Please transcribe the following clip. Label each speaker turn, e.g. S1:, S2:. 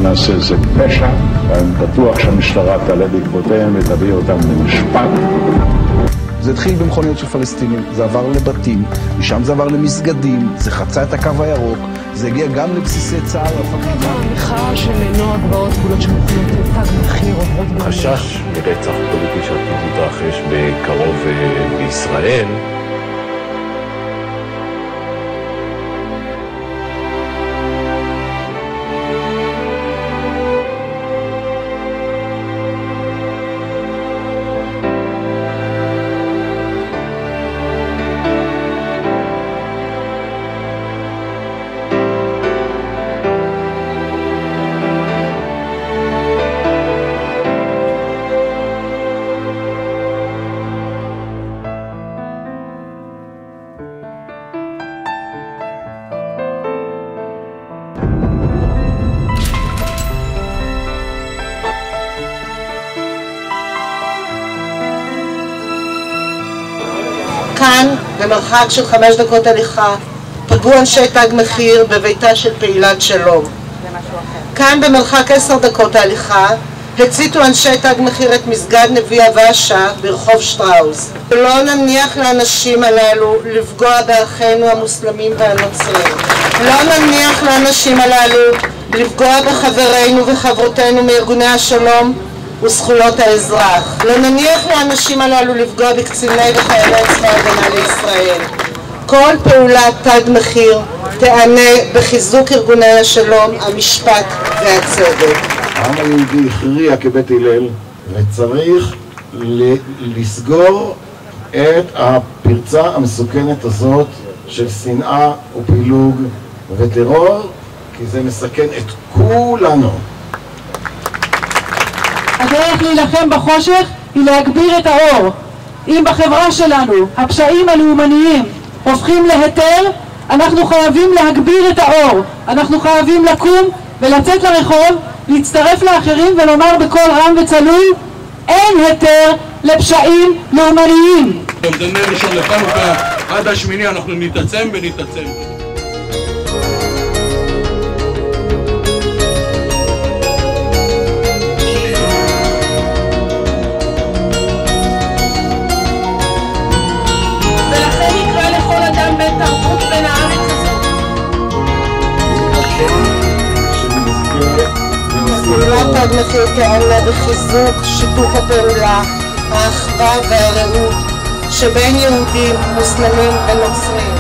S1: מעשה זה פשע, ואני בטוח שהמשטרה תעלה בעקבותיהם ותביא אותם למשפט.
S2: זה התחיל במכוניות של פלסטינים, זה עבר לבתים, משם זה עבר למסגדים, זה חצה את הקו הירוק, זה הגיע גם לבסיסי צה"ל.
S3: המחאה של נועה גבעות גבולות שמכונות תג מחיר עוברות במדינה.
S4: חשש לרצח פוליטי שעתיד להתרחש בקרוב בישראל.
S5: כאן, במרחק של 5 דקות הליכה, פגעו אנשי תג מחיר בביתה של פעילת שלום. כאן, במרחק 10 דקות ההליכה, הציתו אנשי תג מחיר את מסגד נביא הוואשה ברחוב שטראוס. לא נניח לאנשים הללו לפגוע באחינו המוסלמים והנוצרים. לא נניח לאנשים הללו לפגוע בחברינו וחברותינו מארגוני השלום וזכויות האזרח. לא נניח לאנשים הללו לפגוע בקציני וחיילי צבא ההגנה לישראל. כל פעולת תג מחיר תענה בחיזוק ארגוני השלום, המשפט והצדק.
S6: העם היהודי הכריע כבית הלל, וצריך לסגור את הפרצה המסוכנת הזאת של שנאה ופילוג וטרור, כי זה מסכן את כולנו.
S7: הדרך להילחם בחושך היא להגביר את האור. אם בחברה שלנו הפשעים הלאומניים הופכים להיתר, אנחנו חייבים להגביר את האור. אנחנו חייבים לקום ולצאת לרחוב, להצטרף לאחרים ולומר בקול רם וצלול, אין היתר לפשעים לאומניים.
S8: במדנה ראשון לחנוכה עד השמיני אנחנו נתעצם ונתעצם.
S5: פעולת תג מחיר תענה בחיזוק שיתוף הפעולה, האחווה והרעות שבין יהודים, מוסלמים ונוצרים.